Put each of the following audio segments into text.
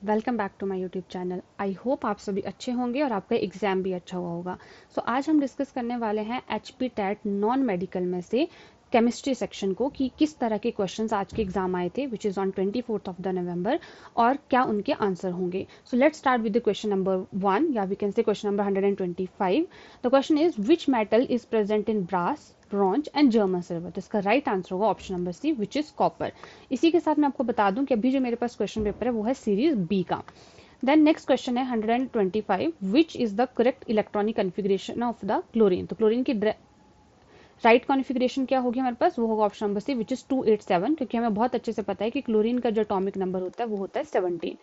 Welcome back to my YouTube channel. I hope आप सभी अच्छे होंगे और आपका एग्जाम भी अच्छा हुआ होगा। आज हम डिस्कस करने वाले हैं HP टैट नॉन मेडिकल में से केमिस्ट्री सेक्शन को कि किस तरह के क्वेश्चंस आज के एग्जाम आए थे which is on 24th of the November और क्या उनके आंसर होंगे। So let's start with the question number 1 या we can say question number 125। The question is which metal is present in brass bronze and German silver. तो इसका right answer होगा option number C which is copper. इसी के साथ मैं आपको बता दूं कि अभी जो मेरे पास क्वेश्चन पेपर है वो है सीरीज बी का। देन नेक्स्ट क्वेश्चन है 125 which is the correct electronic configuration of the chlorine. तो क्लोरीन की राइट कॉन्फ़िगरेशन क्या होगी हमारे पास, वो होगा option number C which is 287, क्योंकि हमें बहुत अच्छे से पता है कि क्लोरीन का जो अटोमिक नंबर होता है वो होता है 17।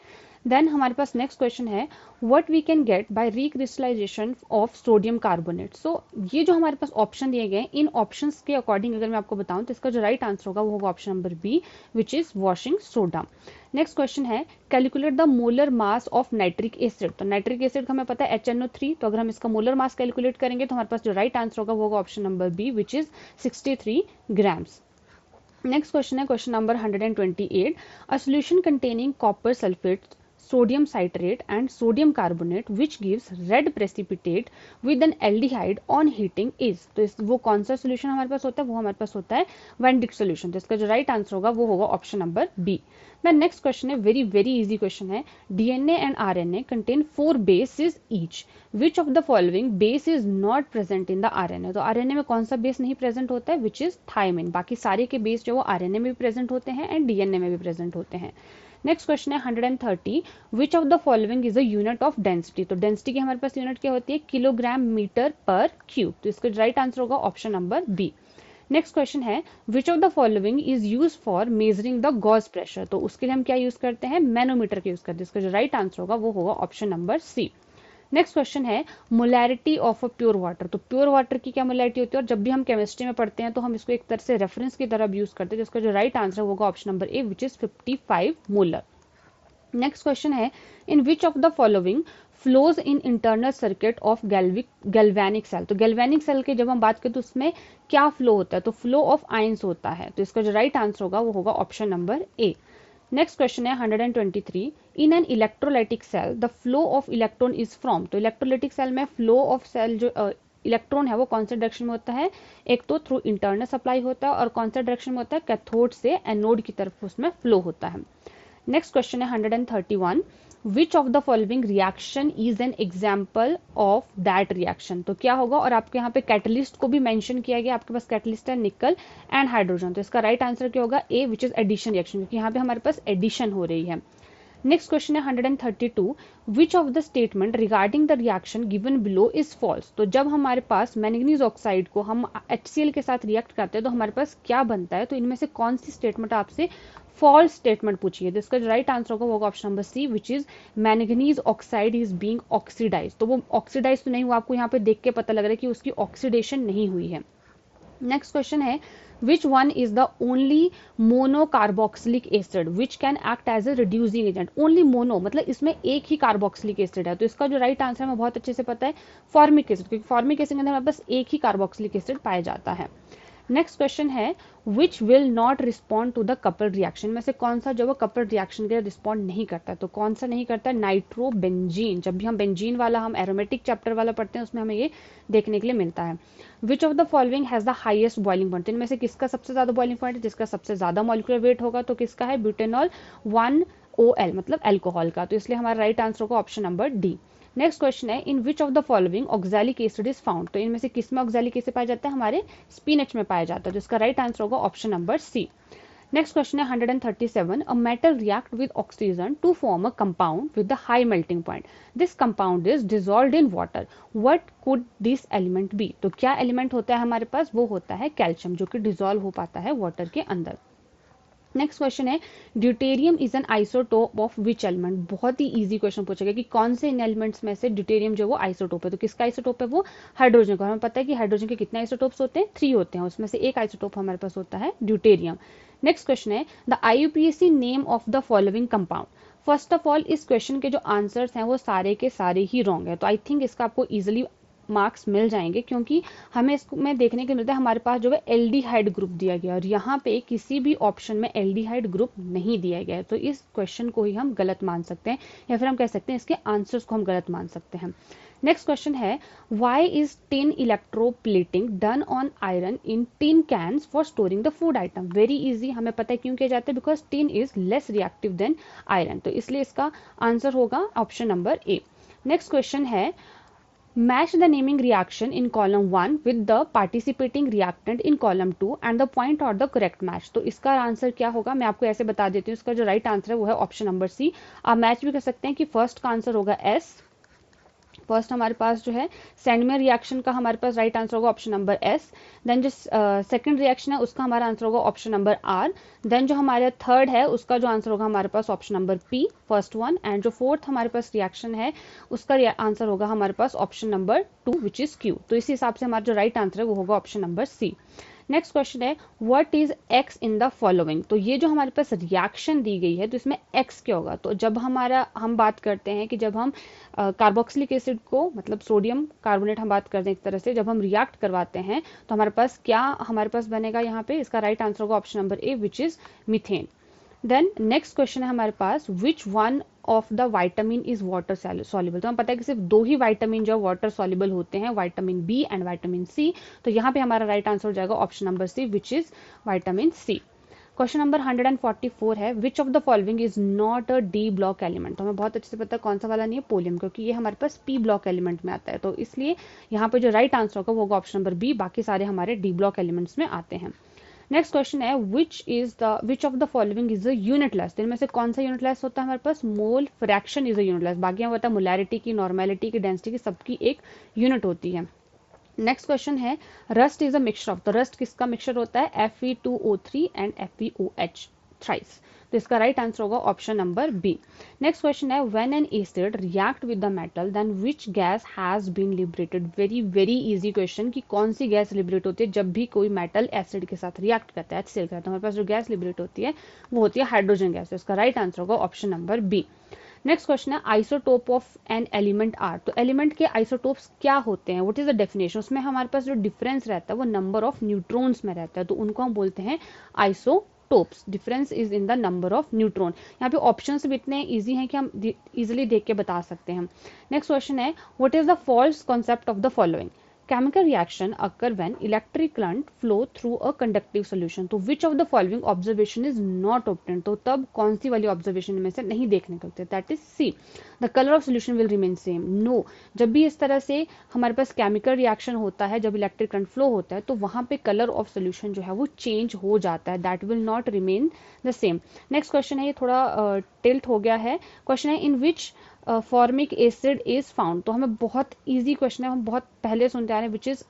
देन हमारे पास नेक्स्ट क्वेश्चन है what we can get by recrystallization of sodium carbonate. So ये जो हमारे पास ऑप्शन दिए गए हैं, इन ऑप्शंस के अकॉर्डिंग अगर मैं आपको बताऊं तो इसका जो राइट आंसर होगा वो होगा option number B which is washing soda. Next question है calculate the molar mass of nitric acid. तो नाइट्रिक एसिड का हमें पता है HNO3, तो अगर हम इसका मोलर मास कैलकुलेट करेंगे तो हमारे पास जो राइट आंसर होगा वो होगा option number B which is 63 grams. Next question है question number 128 a solution containing copper sulphate sodium citrate and sodium carbonate which gives red precipitate with an aldehyde on heating is। तो वो कौन सा solution हमारे पास होता है, वो हमारे पास होता है वेंडिक सोल्यूशन। तो इसका जो राइट आंसर होगा वो होगा option number B. Then next question है वेरी वेरी इजी क्वेश्चन है DNA and RNA contain 4 bases each which of the following base is not present in the RNA। तो RNA में कौन सा बेस नहीं प्रेजेंट होता है, विच इज थायमिन। बाकी सारे के बेस जो वो RNA में भी प्रेजेंट होते हैं एंड DNA में भी प्रेजेंट होते हैं। नेक्स्ट क्वेश्चन है 130 विच of the following is a unit of density. तो डेंसिटी की हमारे पास यूनिट क्या होती है, किलोग्राम मीटर पर क्यूब। तो इसका राइट आंसर होगा option number B. Next question है which of the following is use for measuring the gauge pressure. तो उसके लिए हम क्या यूज करते हैं, मैनोमीटर का यूज करते हैं। इसका जो राइट आंसर होगा वो होगा option number C. Next question है molarity of a pure water. तो प्योर वाटर की क्या मोलैरिटी होती है, और जब भी हम केमिस्ट्री में पढ़ते हैं तो हम इसको एक तरह से रेफरेंस की तरह यूज करते हैं। जिसका जो राइट आंसर होगा option number A which is 55 molar. Next question है in which of the following flows in internal circuit of galvanic cell. तो गैल्वेनिक सेल के जब हम बात करें तो उसमें क्या फ्लो होता है, तो फ्लो ऑफ आयंस होता है। तो इसका जो राइट आंसर होगा वो होगा option number A. Next question है 123 in an electrolytic cell the flow of electron is from. तो इलेक्ट्रोलाइटिक सेल में फ्लो ऑफ सेल जो इलेक्ट्रॉन है वो कौन से डायरेक्शन में होता है, एक तो थ्रू इंटरनल सप्लाई होता है और कौन सा डायरेक्शन में होता है, कैथोड से एनोड की तरफ उसमें फ्लो होता है। नेक्स्ट क्वेश्चन है 131 विच of the following reaction is an example of that reaction. तो क्या होगा, और आपके यहाँ पे कैटलिस्ट को भी मेंशन किया गया, आपके पास कैटलिस्ट है निकल एंड हाइड्रोजन। तो इसका राइट आंसर क्या होगा, ए विच इज एडिशन रिएक्शन, क्योंकि यहाँ पे हमारे पास एडिशन हो रही है। नेक्स्ट क्वेश्चन है 132 which of the statement regarding the reaction given below is false. तो जब हमारे पास मैंगनीज ऑक्साइड को हम HCl के साथ रिएक्ट करते हैं तो हमारे पास क्या बनता है, तो इनमें से कौन सी स्टेटमेंट आपसे फॉल्स स्टेटमेंट पूछी है। तो इसका जो राइट आंसर होगा वो option number C which is manganese oxide is being oxidise. तो वो ऑक्सीडाइज तो नहीं हुआ, आपको यहाँ पे देख के पता लग रहा है कि उसकी ऑक्सीडेशन नहीं हुई है। नेक्स्ट क्वेश्चन है which one is the only monocarboxylic acid which can act as a reducing agent। Only mono मतलब इसमें एक ही कार्बोक्सिलिक एसिड है। तो इसका जो राइट आंसर हमें बहुत अच्छे से पता है फॉर्मिक एसिड, क्योंकि फॉर्मिक एसिड के अंदर हमारे पास एक ही कार्बोक्सिलिक एसिड पाया जाता है। नेक्स्ट क्वेश्चन है which will not respond to the coupled reaction में से कौन सा जो वो कपल्ड रिएक्शन के लिए रिस्पॉन्ड नहीं करता है। तो कौन सा नहीं करता है, नाइट्रोबेंजीन। जब भी हम बेंजीन वाला हम एरोमेटिक चैप्टर वाला पढ़ते हैं उसमें हमें ये देखने के लिए मिलता है। Which of the following has the highest boiling point. इनमें से किसका सबसे ज्यादा बॉइलिंग पॉइंट है, जिसका सबसे ज्यादा मॉलिक्यूलर वेट होगा, तो किसका है, ब्यूटेनॉल 1OL मतलब एल्कोहल का। तो इसलिए हमारा राइट आंसर होगा option number D. Next question है in which of the following oxalic acid is found. तो इनमें से किसमें ऑक्सैलिक एसिड पाया जाता है, हमारे स्पिनच में पाया जाता है। जिसका राइट आंसर होगा option number C. Next question है 137 a metal react with oxygen to form a compound with the high melting point. This compound is dissolved in water, what could this element be. तो क्या element होता है हमारे पास, वो होता है कैल्शियम, जो कि डिसॉल्व हो पाता है वाटर के अंदर। नेक्स्ट क्वेश्चन है deuterium is an isotope of which element. बहुत ही इजी क्वेश्चन पूछेगा कि कौन से इन एलिमेंट्स में से ड्यूटेरियम जो वो आइसोटोप है। तो किसका आइसोटोप है, वो हाइड्रोजन का। हमें पता है कि हाइड्रोजन के कितने आइसोटोप्स होते हैं, 3 होते हैं, उसमें से एक आइसोटोप हमारे पास होता है ड्यूटेरियम। नेक्स्ट क्वेश्चन है the IUPAC name of the following compound. First of all इस क्वेश्चन के जो आंसर्स हैं वो सारे के सारे ही रॉन्ग है, तो आई थिंक इसका आपको इजिली मार्क्स मिल जाएंगे, क्योंकि हमें इसमें देखने को मिलता है हमारे पास जो है एल्डिहाइड ग्रुप दिया गया और यहाँ पे किसी भी ऑप्शन में एल्डिहाइड ग्रुप नहीं दिया गया है, तो इस क्वेश्चन को ही हम गलत मान सकते हैं या फिर हम कह सकते हैं इसके आंसर्स को हम गलत मान सकते हैं। नेक्स्ट क्वेश्चन है, why is tin electroplating done on iron in tin cans for storing the food item. Very easy, हमें पता है क्यों किया जाता है, because tin is less reactive than iron, तो इसलिए इसका आंसर होगा option number A. Next question है, match the naming reaction in column 1 with the participating reactant in column 2 and the point or the correct match। तो इसका answer क्या होगा, मैं आपको ऐसे बता देती हूँ, इसका जो राइट आंसर है वो है ऑप्शन नंबर सी। आप मैच भी कर सकते हैं कि फर्स्ट का आंसर होगा एस, फर्स्ट हमारे पास जो है सैंडमेयर रिएक्शन का हमारे पास राइट आंसर होगा ऑप्शन नंबर एस। देन जो सेकंड रिएक्शन है उसका हमारा आंसर होगा ऑप्शन नंबर आर। देन जो हमारे थर्ड है उसका जो आंसर होगा हमारे पास option number P, first one. And जो फोर्थ हमारे पास रिएक्शन है उसका आंसर होगा हमारे पास option number 2 which is Q. तो इस हिसाब से हमारा जो राइट आंसर है वो होगा option number C. Next question है, what is X in the following. तो ये जो हमारे पास रिएक्शन दी गई है तो इसमें एक्स क्या होगा, तो जब हम बात करते हैं कि जब हम कार्बोक्सिलिक एसिड को, मतलब सोडियम कार्बोनेट हम बात करते हैं एक तरह से, जब हम रिएक्ट करवाते हैं तो हमारे पास क्या बनेगा यहाँ पे, इसका राइट आंसर होगा option number A which is methane. Then next question है हमारे पास, which one of the vitamin is water soluble. तो हमें पता है कि सिर्फ 2 ही वाइटामिन जो वाटर सॉल्युबल होते हैं, vitamin B and vitamin C, तो यहाँ पे हमारा राइट आंसर हो जाएगा option number C which is vitamin C. Question number 144 है, which of the following is not a D block element. तो हमें बहुत अच्छे से पता है कौन सा वाला नहीं है, पोलियम, क्योंकि ये हमारे पास पी ब्लॉक एलिमेंट में आता है, तो इसलिए यहाँ पे जो राइट आंसर होगा वो होगा ऑप्शन नंबर बी, बाकी सारे हमारे डी ब्लॉक एलिमेंट्स में आते हैं। नेक्स्ट क्वेश्चन है, which of the following is a unitless. इनमें से कौन सा यूनिटलेस होता है हमारे पास, mole fraction is a unitless, बाकी हमें पता है मोलैरिटी की, नॉर्मेलिटी की, डेंसिटी की, सबकी एक यूनिट होती है। नेक्स्ट क्वेश्चन है, rust is a mixture of. तो रस्ट किसका मिक्सचर होता है, Fe2O3 एंड FeOH थ्राइस, तो इसका राइट आंसर होगा option number B. Next question है, when an acid react with the metal then which gas has been liberated. Very very easy question, कि कौन सी गैस लिबरेट होती है जब भी कोई मेटल एसिड के साथ रिएक्ट करता है, HCl करता है, तो हमारे पास जो गैस लिबरेट होती है वो होती है हाइड्रोजन गैस, तो इसका राइट आंसर होगा option number B. Next question है, isotope of an element are. तो एलिमेंट के आइसोटोप्स क्या होते हैं, व्हाट इज द डेफिनेशन। उसमें हमारे पास जो डिफरेंस रहता है वो नंबर ऑफ न्यूट्रॉन्स में रहता है, तो उनको हम बोलते हैं isotopes. Difference is in the number of neutron. यहाँ पे ऑप्शंस भी इतने इजी हैं कि हम इजिली देख के बता सकते हैं। नेक्स्ट क्वेश्चन है, what is the false concept of the following. Chemical reaction occur when electric current flow through a conductive solution। तो which of the following observation is not obtained। तो तब कौन सी वाली ऑब्जर्वेशन में से नहीं देखने को मिलते, that is C, the colour of solution will remain same. No, जब भी इस तरह से हमारे पास केमिकल रिएक्शन होता है, जब इलेक्ट्रिक करंट फ्लो होता है, तो वहां पे कलर ऑफ सोल्यूशन जो है वो चेंज हो जाता है, that will not remain the same. Next question है, ये थोड़ा टिल्ट हो गया है। क्वेश्चन है, in which formic acid is found. तो हमें बहुत इजी क्वेश्चन है, हम बहुत पहले सुनते आ रहे हैं, विच इज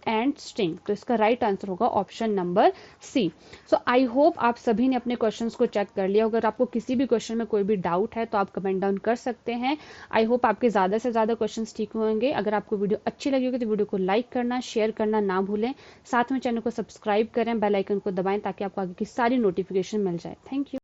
एंड स्टिंग, तो इसका राइट आंसर होगा option number C. So I hope आप सभी ने अपने क्वेश्चंस को चेक कर लिया। अगर आपको किसी भी क्वेश्चन में कोई भी डाउट है तो आप कमेंट डाउन कर सकते हैं। आई होप आपके ज़्यादा से ज़्यादा क्वेश्चंस ठीक होंगे। अगर आपको वीडियो अच्छी लगी होगी तो वीडियो को लाइक करना, शेयर करना ना भूलें। साथ में चैनल को सब्सक्राइब करें, बेल आइकन को दबाएं ताकि आपको आगे की सारी नोटिफिकेशन मिल जाए। Thank you.